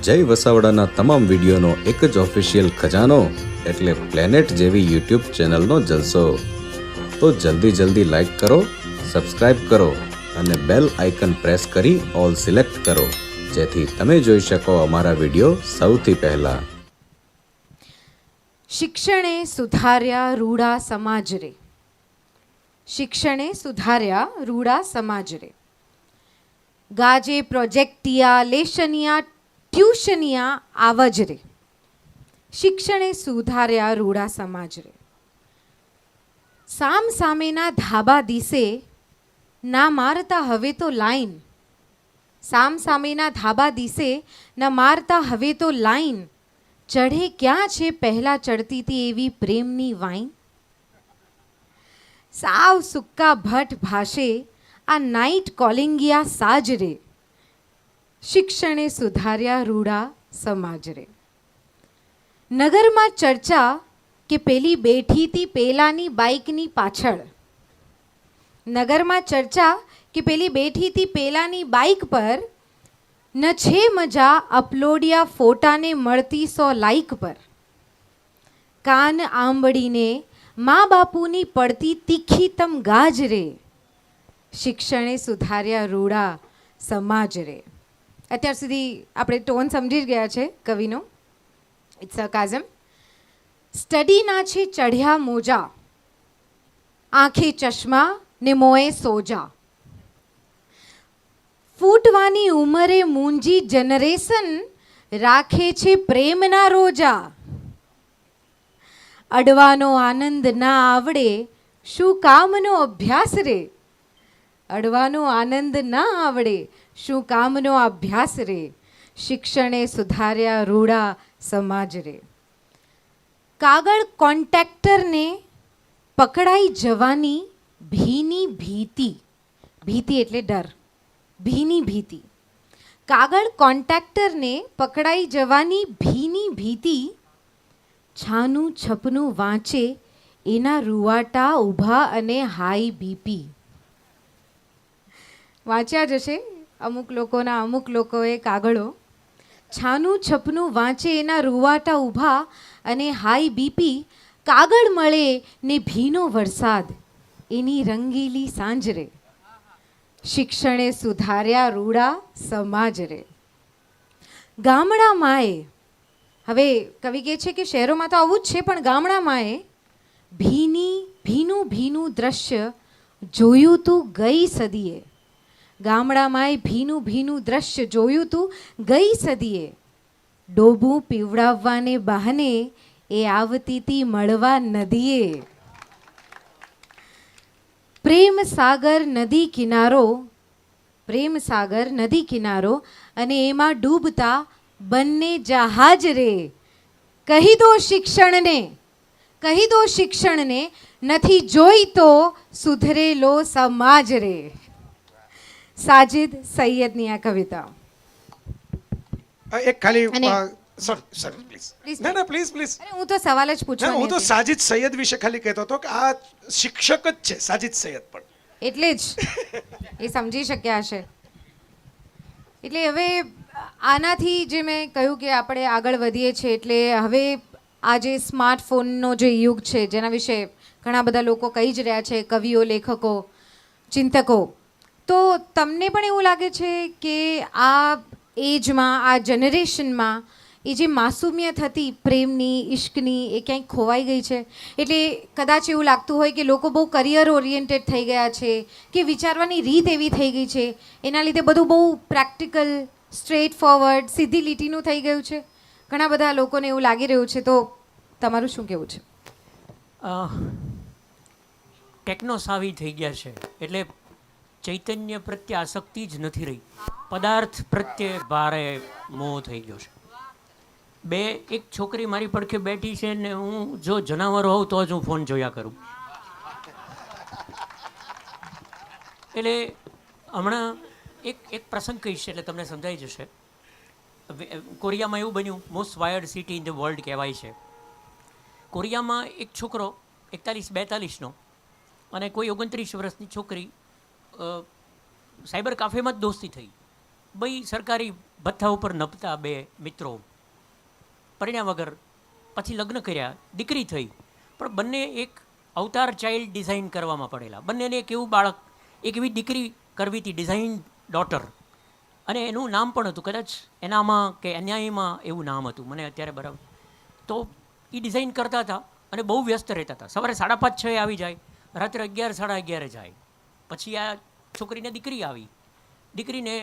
જય વસાવડાના તમામ વિડીયોનો એક જ ઓફિશિયલ ખજાનો એટલે પ્લેનેટ જેવી યુટ્યુબ ચેનલનો જલસો. તો જલ્દી લાઈક કરો, સબસ્ક્રાઇબ કરો અને બેલ આઇકન પ્રેસ કરી ઓલ સિલેક્ટ કરો, જેથી તમે જોઈ શકો અમારા વિડીયો સૌથી પહેલા. શિક્ષણે સુધાર્યા રૂડા સમાજ રે. શિક્ષણે સુધાર્યા રૂડા સમાજ રે. ગાજે પ્રોજેક્ટિયા લેશનિયા ટ્યુશનિયા આવજ રે. શિક્ષણે સુધાર્યા રૂડા સમાજ રે. સામ સામેના ધાબા દિશે ના મારતા હવે તો લાઈન. સામ સામેના ધાબા દિશે ના મારતા હવે તો લાઈન. ચઢે ક્યાં છે પહેલા ચડતી હતી એવી પ્રેમની વાઈન. સાવ સુક્કા ભટ્ટ ભાષે આ નાઇટ કોલિંગિયા સાજ રે. શિક્ષણે સુધાર્યા રૂડા સમાજ રે. નગરમાં ચર્ચા કે પેલી બેઠી હતી પેલાની બાઇકની પાછળ. નગરમાં ચર્ચા કે પેલી બેઠી હતી પેલાની બાઇક પર. ન છે મજા અપલોડિયા ફોટાને મળતી 100 લાઈક પર. કાન આંબળીને મા બાપુની પડતી તીખી તમ ગાજ રે. શિક્ષણે સુધાર્યા રૂડા સમાજ રે. અત્યાર સુધી આપણે ટોન સમજી ગયા છે કવિનો. ઇટ્સ સરકાઝમ. સ્ટડીના છે ચઢ્યા મોજા, આંખે ચશ્મા ને મોએ સોજા. ફૂટવાની ઉંમરે મૂંજી જનરેશન રાખે છે પ્રેમના રોજા. અડવાનો આનંદ ના આવડે શું કામનો અભ્યાસ રે. અડવાનો આનંદ ના આવડે શું કામનો અભ્યાસ રે. શિક્ષણે સુધાર્યા રૂડા સમાજ રે. કાગળ કોન્ટ્રાક્ટરને પકડાઈ જવાની ભીની ભીતિ. ભીતિ એટલે ડર. ભીની ભીતિ. કાગળ કોન્ટ્રાક્ટરને પકડાઈ જવાની ભીની ભીતિ. છાનું છપનું વાંચે એના રૂવાટા ઊભા અને હાઈ બીપી. વાંચ્યા જશે અમુક લોકોએ કાગળો. છાનું છપનું વાંચે એના રૂવાટા ઊભા અને હાઈ બીપી. કાગળ મળે ને ભીનો વરસાદ એની રંગીલી સાંજ રે. શિક્ષણે સુધાર્યા રૂડા સમાજ રે. ગામડામાંએ, હવે કવિ કહે છે કે શહેરોમાં તો આવું જ છે, પણ ગામડામાંએ ભીનું દ્રશ્ય જોયું તું ગઈ સદીએ. ગામડામાંય ભીનું દ્રશ્ય જોયું તું ગઈ સદીએ. ડોબું પીવડાવવાને બહાને એ આવતી તી મળવા નદીએ. પ્રેમ સાગર નદી કિનારો અને એમાં ડૂબતા બંને જહાજ રે. કહી દો શિક્ષણને નથી જોઈ તો સુધરેલો સમાજ રે. સાજિદ સૈયદની આ કવિતા. એક ખાલી Please. પ્લીઝ. હું તો સવાલ જ પૂછવાની હું તો હતી. સાજિદ સૈયદ વિશે ખાલી કહેતો હતો કે આ શિક્ષક જ છે સાજિદ સૈયદ પણ. એટલે જ એ સમજી શક્યા હશે. એટલે હવે આનાથી જે મેં કહ્યું કે આપણે આગળ વધીએ છીએ, એટલે હવે આ જે સ્માર્ટફોનનો જે યુગ છે જેના વિશે ઘણા બધા લોકો કહી જ રહ્યા છે, કવિઓ, લેખકો, ચિંતકો. તો તમને પણ એવું લાગે છે કે આ એજમાં, આ જનરેશનમાં એ જે માસુમિયત હતી પ્રેમની, ઇશ્કની, એ ક્યાંય ખોવાઈ ગઈ છે? એટલે કદાચ એવું લાગતું હોય કે લોકો બહુ કરિયર ઓરિએન્ટેડ થઈ ગયા છે, કે વિચારવાની રીત એવી થઈ ગઈ છે, એના લીધે બધું બહુ પ્રેક્ટિકલ, સ્ટ્રેટ ફોરવર્ડ, સીધી લીટીનું થઈ ગયું છે. ઘણા બધા લોકોને એવું લાગી રહ્યું છે. તો તમારું શું કહેવું છે? ટેકનો સાવી થઈ ગયા છે એટલે ચૈતન્ય પ્રત્યે આસક્તિ જ નથી રહી. પદાર્થ પ્રત્યે ભારે મોહ થઈ ગયો છે. એક છોકરી મારી પડખે બેઠી છે ને હું જો જનાવર હોઉં તો જ હું ફોન જોયા કરું. એટલે હમણાં એક પ્રસંગ કહીશ એટલે તમને સમજાઈ જશે. કોરિયામાં એવું બન્યું, most wired city in the world કહેવાય છે. કોરિયામાં એક છોકરો 41-42નો અને કોઈ 29 વર્ષની છોકરી સાયબર કાફેમાં જ દોસ્તી થઈ. બે સરકારી ભથ્થા ઉપર નપતા બે મિત્રો પરિણ્યા વગર પછી લગ્ન કર્યા, દીકરી થઈ, પણ બંને એક અવતાર ચાઇલ્ડ ડિઝાઇન કરવામાં પડેલા. બંનેને એક એવું બાળક, એક એવી દીકરી કરવી હતી, ડિઝાઇન ડોટર, અને એનું નામ પણ હતું, કદાચ એનામાં કે અન્યાયમાં એવું નામ હતું, મને અત્યારે બરાબર. તો એ ડિઝાઇન કરતા હતા અને બહુ વ્યસ્ત રહેતા હતા. સવારે 5:30-6 આવી જાય, રાત્રે 11-11:30 જાય. પછી આ છોકરીને દીકરી આવી, દીકરીને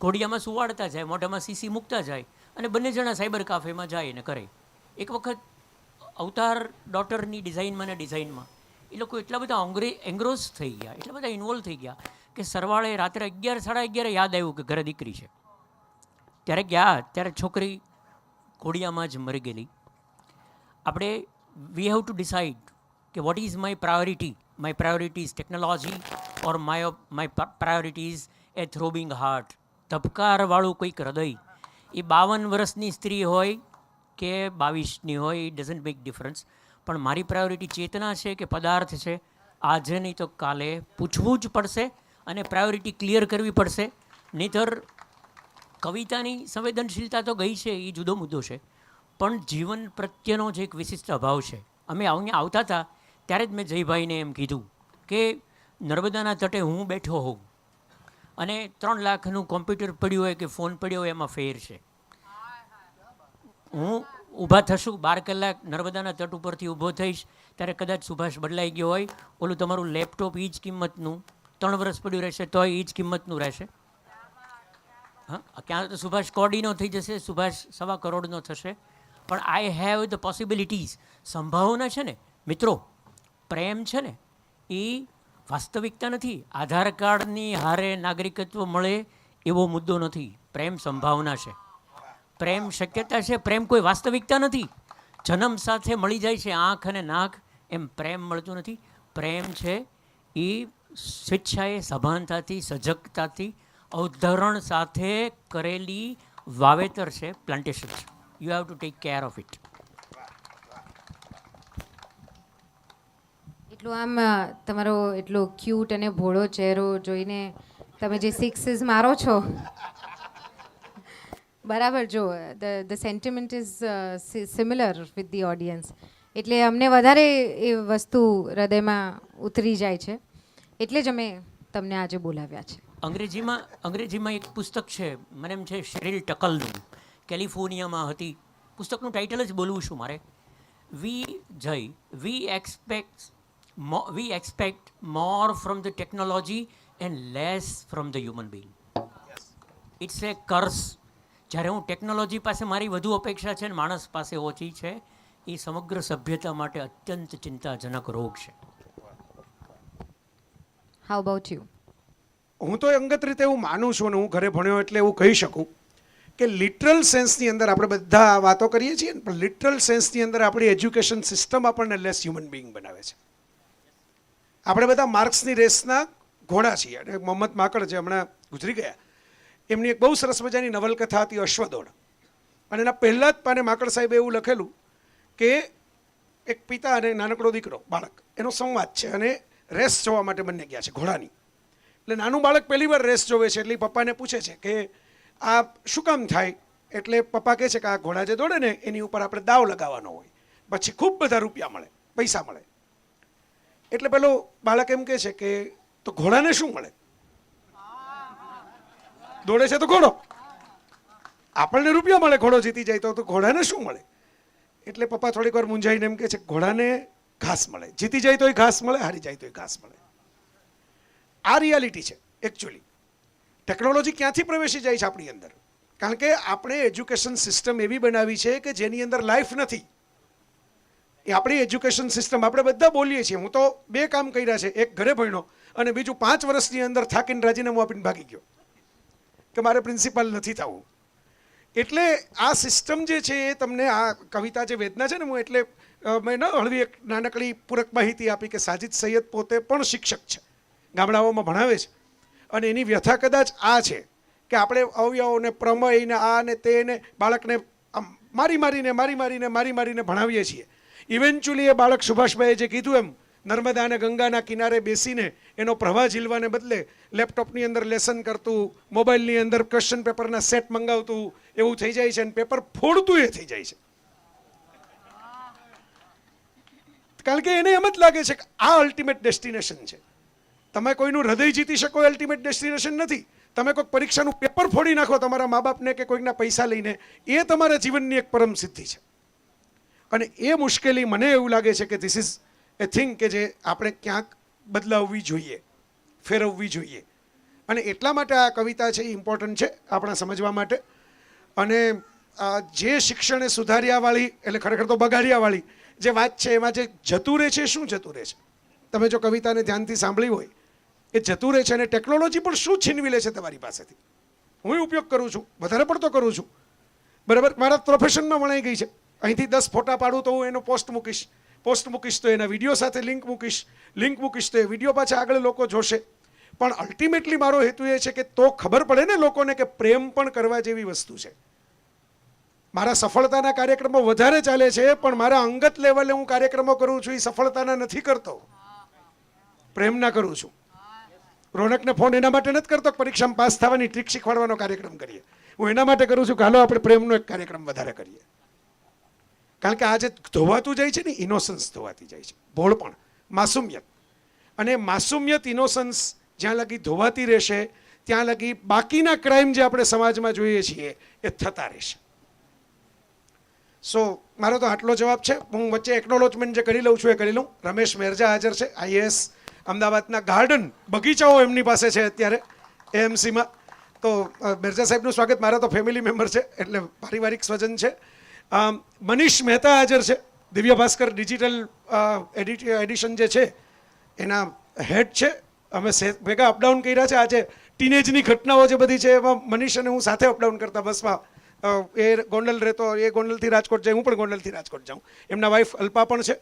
ઘોડિયામાં સુવાડતા જાય, મોઢામાં સીસી મૂકતા જાય, અને બંને જણા સાયબર કાફેમાં જાય ને કરે. એક વખત અવતાર ડોટરની ડિઝાઇનમાં એ લોકો એટલા બધા એંગ્રોસ થઈ ગયા, એટલા બધા ઇન્વોલ્વ થઈ ગયા કે સરવાળે રાત્રે 11-11:30 યાદ આવ્યું કે ઘરે દીકરી છે. ત્યારે ગયા, ત્યારે છોકરી ઘોડિયામાં જ મરી ગયેલી. આપણે વી હેવ ટુ ડિસાઇડ કે what is my priority. My priority is technology or my priority is a throbbing heart. ધબકારવાળું કોઈક હૃદય. એ 52 વર્ષની સ્ત્રી હોય કે 22ની હોય, ઇટ ડઝન્ટ મેક ડિફરન્સ. પણ મારી પ્રાયોરિટી ચેતના છે કે પદાર્થ છે, આજે નહીં તો કાલે પૂછવું જ પડશે અને પ્રાયોરિટી ક્લિયર કરવી પડશે. નહીંતર કવિતાની સંવેદનશીલતા તો ગઈ છે, એ જુદો મુદ્દો છે, પણ જીવન પ્રત્યેનો જે એક વિશિષ્ટ અભાવ છે. અમે અહીંયા આવતા હતા ત્યારે જ મેં જયભાઈને એમ કીધું કે નર્મદાના તટે હું બેઠો હોઉં અને 3 લાખનું કોમ્પ્યુટર પડ્યું હોય કે ફોન પડ્યો હોય, એમાં ફેર છે. હું ઊભા થશું 12 કલાક નર્મદાના તટ ઉપરથી ઊભો થઈશ ત્યારે કદાચ સુભાષ બદલાઈ ગયો હોય, ઓલું તમારું લેપટોપ એ જ કિંમતનું 3 વર્ષ પડ્યું રહેશે તોય એ જ કિંમતનું રહેશે. હા, ક્યાં તો સુભાષ કોડીનો થઈ જશે, સુભાષ 1.25 કરોડનો થશે. પણ આઈ હેવ ધ પોસિબિલિટીઝ. સંભાવના છે ને મિત્રો, પ્રેમ છે ને એ વાસ્તવિકતા નથી. આધાર કાર્ડની હારે નાગરિકત્વ મળે એવો મુદ્દો નથી. પ્રેમ સંભાવના છે, પ્રેમ શક્યતા છે, પ્રેમ કોઈ વાસ્તવિકતા નથી. જન્મ સાથે મળી જાય છે આંખ અને નાક, એમ પ્રેમ મળતું નથી. પ્રેમ છે એ સ્વેચ્છાએ, સભાનતાથી, સજગતાથી, અવતરણ સાથે કરેલી વાવેતર છે, પ્લાન્ટેશન છે. You have to take care of it. એટલું આમ તમારો એટલો ક્યુટ અને ભોળો ચહેરો જોઈને તમે જે સિક્સીસ મારો છો, બરાબર, જો the sentiment is similar with the audience. એટલે અમને વધારે એ વસ્તુ હૃદયમાં ઉતરી જાય છે, એટલે જ અમે તમને આજે બોલાવ્યા છે. અંગ્રેજીમાં એક પુસ્તક છે, મને એમ છે શેરીલ ટકલનું, કેલિફોર્નિયામાં હતી. પુસ્તકનું ટાઇટલ જ બોલવું છું મારે. We expect more from the technology and less from the human being. It's a curse. જ્યારે હું ટેકનોલોજી પાસે મારી વધુ અપેક્ષા છે ને માણસ પાસે ઓછી છે, એ સમગ્ર સભ્યતા માટે અત્યંત ચિંતાજનક રોગ છે. How about you? હું તો અંગત રીતે એવું માનું છું, અને હું ઘરે ભણ્યો એટલે એવું કહી શકું કે લિટરલ સેન્સની અંદર આપણે બધા વાતો કરીએ છીએ ને, પણ લિટરલ સેન્સની અંદર આપણી એજ્યુકેશન સિસ્ટમ આપણને લેસ હ્યુમન બિંગ બનાવે છે. આપણે બધા માર્ક્સની રેસના ઘોડા છીએ. અને મોહમ્મદ માકડ જે હમણાં ગુજરી ગયા, એમની એક બહુ સરસ મજાની નવલકથા હતી અશ્વદોડ. અને એના પહેલાં જ પાને માકડ સાહેબે એવું લખેલું કે એક પિતા અને નાનકડો દીકરો, બાળક, એનો સંવાદ છે અને રેસ જોવા માટે બંને ગયા છે ઘોડાની. એટલે નાનું બાળક પહેલી વાર રેસ જોવે છે, એટલે પપ્પાને પૂછે છે કે આ શું કામ થાય? એટલે પપ્પા કહે છે કે આ ઘોડા જે દોડે ને એની ઉપર આપણે દાવ લગાવવાનો હોય, પછી ખૂબ બધા રૂપિયા મળે, પૈસા મળે. એટલે પેલો બાળક એમ કહે છે કે તો ઘોડાને શું મળે? દોડે છે તો ઘોડો, આપણને રૂપિયા મળે, ઘોડો જીતી જાય તો ઘોડાને શું મળે? એટલે પપ્પા થોડીક વાર મૂંઝાઈને એમ કહે છે ઘોડાને ઘાસ મળે, જીતી જાય તોય ઘાસ મળે, હારી જાય તોય ઘાસ મળે. આ રિયાલિટી છે એકચ્યુઅલી. ટેકનોલોજી ક્યાંથી પ્રવેશી જાય છે આપણી અંદર? કારણ કે આપણે એજ્યુકેશન સિસ્ટમ એવી બનાવી છે કે જેની અંદર લાઈફ નથી. એ આપણી એજ્યુકેશન સિસ્ટમ, આપણે બધા બોલીએ છીએ. હું તો 2 કામ કર્યા છે, એક ઘરે ભણ્યો અને બીજું 5 વર્ષની અંદર થાકીને રાજીનામું આપીને ભાગી ગયો કે મારે પ્રિન્સિપાલ નથી થવું. એટલે આ સિસ્ટમ જે છે એ તમને, આ કવિતા જે વેદના છે ને, હું એટલે મેં હળવી એક નાનકડી પૂરક માહિતી આપી કે સાજિદ સૈયદ પોતે પણ શિક્ષક છે, ગામડાઓમાં ભણાવે છે. અને એની વ્યથા કદાચ આ છે કે આપણે અવયવોને, પ્રમેયને, આ ને તેને બાળકને મારી મારીને ભણાવીએ છીએ. ઇવેન્ચ્યુઅલી એ બાળક, સુભાષભાઈએ જે કીધું એમ, નર્મદા અને ગંગાના કિનારે બેસીને એનો પ્રવાહ ઝીલવાને બદલે લેપટોપની અંદર લેસન કરતું, મોબાઈલની અંદર ક્વેશ્ચન પેપરના સેટ મંગાવતું એવું થઈ જાય છે અને પેપર ફોડતું એ થઈ જાય છે. કારણ કે એને એમ જ લાગે છે કે આ અલ્ટિમેટ ડેસ્ટિનેશન છે. તમે કોઈનું હૃદય જીતી શકો એ અલ્ટિમેટ ડેસ્ટિનેશન નથી. તમે કોઈક પરીક્ષાનું પેપર ફોડી નાખો તમારા મા બાપને કે કોઈકના પૈસા લઈને, એ તમારા જીવનની એક પરમ સિદ્ધિ છે. અને એ મુશ્કેલી મને એવું લાગે છે કે ધીસ ઇઝ એ થિંગ કે જે આપણે ક્યાંક બદલાવવી જોઈએ, ફેરવવી જોઈએ. અને એટલા માટે આ કવિતા છે એ ઇમ્પોર્ટન્ટ છે આપણા સમજવા માટે. અને જે શિક્ષણે સુધાર્યાવાળી એટલે ખરેખર તો બગાડ્યાવાળી જે વાત છે એમાં જે જતું રહે છે, શું જતું રહે છે? તમે જો કવિતાને ધ્યાનથી સાંભળી હોય, એ જતું રહે છે. અને ટેકનોલોજી પણ શું છીનવી લે છે તમારી પાસેથી. હું ઉપયોગ કરું છું, વધારે પડતો કરું છું, બરાબર, મારા પ્રોફેશનમાં વણાઈ ગઈ છે. અહીંથી 10 ફોટા પાડું તો હું એનો પોસ્ટ મૂકીશ તો એના વિડીયો સાથે લિંક મૂકીશ તો એ વિડીયો પાછા આગળ લોકો જોશે. પણ અલ્ટિમેટલી મારો હેતુ એ છે કે તો ખબર પડે ને લોકોને કે પ્રેમ પણ કરવા જેવી વસ્તુ છે. મારા સફળતાના કાર્યક્રમો વધારે ચાલે છે, પણ મારા અંગત લેવલે હું કાર્યક્રમો કરું છું એ સફળતાના નથી કરતો, પ્રેમના કરું છું. રોનકને ફોન એના માટે નથી કરતો પરીક્ષામાં પાસ થવાની ટ્રીક શીખવાડવાનો કાર્યક્રમ કરીએ. હું એના માટે કરું છું કે હાલો આપણે પ્રેમનો એક કાર્યક્રમ વધારે કરીએ. કારણ કે આજે ધોવાતું જાય છે ને, ઇનોસન્સ ધોવાતી જાય છે, ભોળપણ, માસુમિયત. અને માસુમિયત, ઇનોસન્સ જ્યાં લગી ધોવાતી રહેશે ત્યાં લગી બાકીના ક્રાઇમ જે આપણે સમાજમાં જોઈએ છીએ એ થતા રહેશે. સો મારો તો આટલો જવાબ છે. હું વચ્ચે એકનોલોજમેન્ટ જે કરી લઉં છું એ કરી લઉં. રમેશ મેરજા હાજર છે, IAS, અમદાવાદના ગાર્ડન બગીચાઓ એમની પાસે છે અત્યારે AMCમાં. તો મેરજા સાહેબનું સ્વાગત. મારા તો ફેમિલી મેમ્બર છે એટલે પારિવારિક સ્વજન છે. મનીષ મહેતા હાજર છે, દિવ્ય ભાસ્કર ડિજિટલ એડિશન જે છે એના હેડ છે. અમે ભેગા અપડાઉન કર્યા છે. આજે ટીનેજની ઘટનાઓ જે બધી છે એમાં મનીષ અને હું સાથે અપડાઉન કરતા બસમાં. એ ગોંડલ રહેતો, એ ગોંડલથી રાજકોટ જાય, હું પણ ગોંડલથી રાજકોટ જાઉં. એમના વાઈફ અલ્પા પણ છે.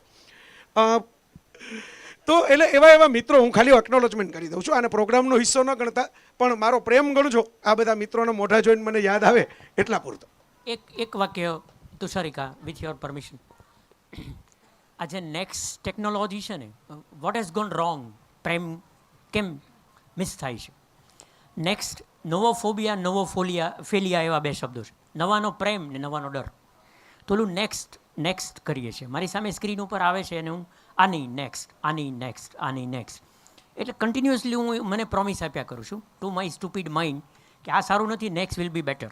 તો એટલે એવા મિત્રો, હું ખાલી એકનોલોજમેન્ટ કરી દઉં છું. આને પ્રોગ્રામનો હિસ્સો ન ગણતા, પણ મારો પ્રેમ ગણજો. આ બધા મિત્રોના મોઢા જોઈને મને યાદ આવે એટલા પૂરતો. એક વાક્ય તુષારિકા, વિથ યોર પરમિશન. આ જે નેક્સ્ટ ટેકનોલોજી છે ને, વોટ હેઝ ગોન રોંગ, પ્રેમ કેમ મિસ થાય છે? નેક્સ્ટ, નોવોફોબિયા, ફેલિયા એવા 2 શબ્દો છે. નવાનો પ્રેમ ને નવાનો ડર. તો ઓલું નેક્સ્ટ કરીએ છીએ. મારી સામે સ્ક્રીન ઉપર આવે છે અને હું આની નેક્સ્ટ એટલે કન્ટિન્યુઅસલી હું મને પ્રોમિસ આપ્યા કરું છું ટુ માય સ્ટુપિડ માઇન્ડ કે આ સારું નથી, નેક્સ્ટ વિલ બી બેટર.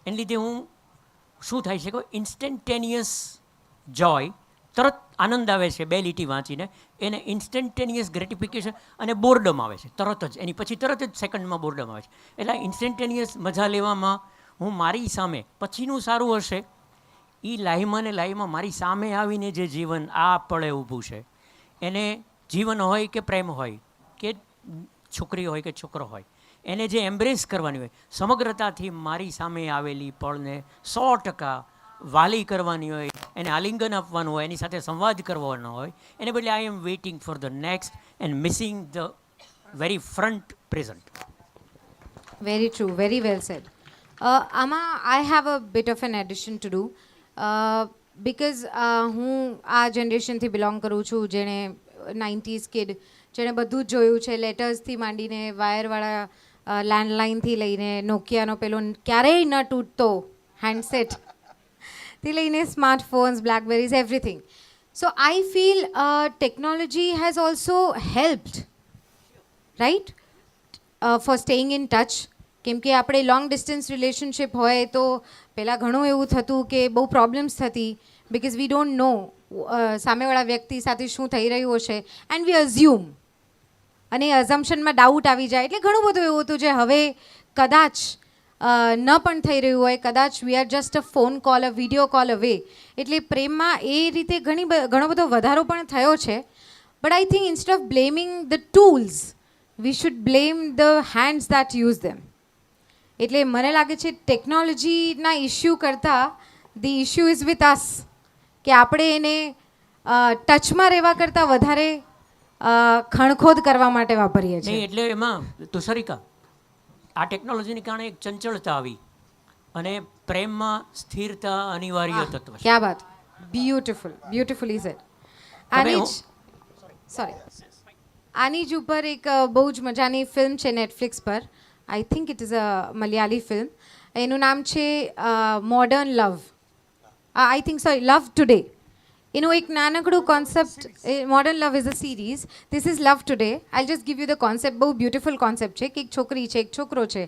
એને લીધે હું શું થાય છે કે ઇન્સ્ટન્ટેનિયસ જોય, તરત આનંદ આવે છે 2 લીટી વાંચીને, એને ઇન્સ્ટન્ટેનિયસ ગ્રેટિફિકેશન અને બોર્ડમ આવે છે તરત જ. એની પછી તરત જ સેકન્ડમાં બોર્ડમ આવે છે. એટલે ઇન્સ્ટન્ટેનિયસ મજા લેવામાં હું મારી સામે પછીનું સારું હશે એ લાઈમાં મારી સામે આવીને જે જીવન આ પળે ઊભું છે, એને જીવન હોય કે પ્રેમ હોય કે છોકરી હોય કે છોકરો હોય, એને જે એમ્બ્રેસ કરવાની હોય, સમગ્રતાથી મારી સામે આવેલી પળને 100% વાલી કરવાની હોય, એને આલિંગન આપવાનું હોય, એની સાથે સંવાદ કરવાનો હોય, એને બદલે I am waiting for the next and missing the very front present. Very true, very well said. આમાં I have a bit of an addition to do. Because હું આ જનરેશનથી બિલોંગ કરું છું, જેણે 90s કિડ, જેણે બધું જ જોયું છે, લેટર્સથી માંડીને વાયરવાળા લેન્ડલાઇનથી લઈને નોકિયાનો પેલો ક્યારેય ન તૂટતો હેન્ડસેટ થી લઈને smartphones, BlackBerries, everything. So I feel technology has also helped, right, for staying in touch. કેમ કે આપણે લોંગ ડિસ્ટન્સ રિલેશનશિપ હોય તો પહેલાં ઘણું એવું થતું કે બહુ પ્રોબ્લેમ્સ થતી, બિકોઝ વી ડોન્ટ નો સામેવાળા વ્યક્તિ સાથે શું થઈ રહ્યું હશે, એન્ડ વી અઝ્યુમ, અને એ અઝમ્પશનમાં ડાઉટ આવી જાય. એટલે ઘણું બધું એવું હતું જે હવે કદાચ ન પણ થઈ રહ્યું હોય, કદાચ we are just a phone call, a video call અવે. એટલે પ્રેમમાં એ રીતે ઘણો બધો વધારો પણ થયો છે. But I think instead of blaming the tools, we should blame the hands that use them. એટલે મને લાગે છે ટેકનોલોજીના ઇશ્યુ કરતાં the issue is with us, કે આપણે એને ટચમાં રહેવા કરતાં વધારે ખણખોદ કરવા માટે વાપરીએ છીએ. નહીં, એટલે એમાં તુષારિકા, આ ટેકનોલોજીને કારણે એક ચંચળતા આવી અને પ્રેમમાં સ્થિરતા અનિવાર્ય તત્વ છે. ક્યા બાત, બ્યુટીફુલ, બ્યુટીફુલી સેડ. આની જ સોરી આની જ ઉપર એક બહુ જ મજાની ફિલ્મ છે નેટફ્લિક્સ પર I think it is a Malayali film એનું નામ છે modern love I think sorry love today એનું એક નાનકડું concept modern love is a series this is love today I just give you the concept બહુ beautiful concept છે કે એક છોકરી છે એક છોકરો છે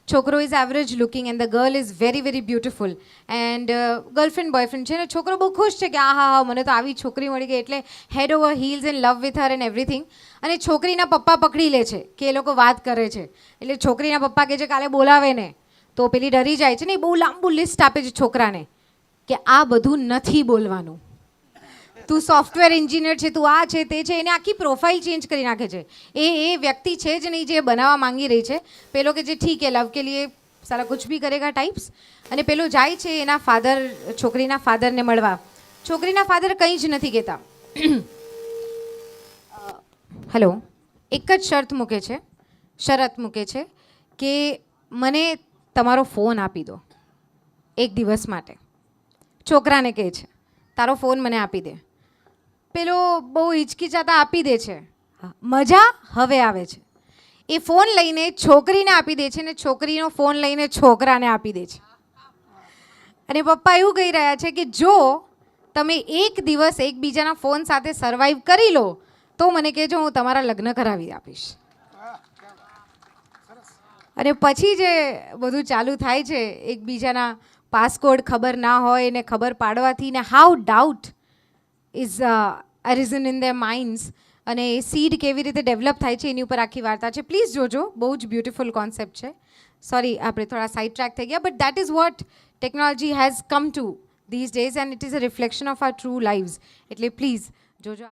છોકરો is average looking and the girl is very very beautiful and girlfriend boyfriend છે અને છોકરો બહુ ખુશ છે કે આ હા મને તો આવી છોકરી મળી ગઈ એટલે head over heels and love with her and everything અને છોકરીના પપ્પા પકડી લે છે કે એ લોકો વાત કરે છે એટલે છોકરીના પપ્પા કહે છે કાલે બોલાવે ને તો પેલી ડરી જાય છે ને એ બહુ લાંબુ લિસ્ટ આપે છે છોકરાને કે આ બધું નથી બોલવાનું તું સોફ્ટવેર એન્જિનિયર છે તું આ છે તે છે એને આખી પ્રોફાઇલ ચેન્જ કરી નાખે છે એ વ્યક્તિ છે જ નહીં જે બનાવવા માંગી રહી છે પેલો કે જે ઠીક હે લવ કે લીએ સાલા કુછ ભી કરેગા ટાઈપ્સ અને પેલો જાય છે એના ફાધર છોકરીના ફાધરને મળવા છોકરીના ફાધર કંઈ જ નથી કહેતા હેલો એક જ શરત મૂકે છે કે મને તમારો ફોન આપી દો એક દિવસ માટે છોકરાને કહે છે તારો ફોન મને આપી દે પેલો બહુ હિચકિચાતા આપી દે છે મજા હવે આવે છે એ ફોન લઈને છોકરીને આપી દે છે ને છોકરીનો ફોન લઈને છોકરાને આપી દે છે અને પપ્પા એવું કહી રહ્યા છે કે જો તમે એક દિવસ એકબીજાના ફોન સાથે સર્વાઈવ કરી લો તો મને કહેજો હું તમારા લગ્ન કરાવી આપીશ અને પછી જે બધું ચાલુ થાય છે એકબીજાના પાસકોડ ખબર ના હોય ને ખબર પાડવાથી ને how doubt is arisen in their minds અને એ સીડ કેવી રીતે ડેવલપ થાય છે એની ઉપર આખી વાર્તા છે પ્લીઝ જોજો બહુ જ બ્યુટિફુલ કોન્સેપ્ટ છે સોરી આપણે થોડા સાઇડ ટ્રેક થઈ ગયા but that is what technology has come to these days and it is a reflection of our true lives એટલે પ્લીઝ જોજો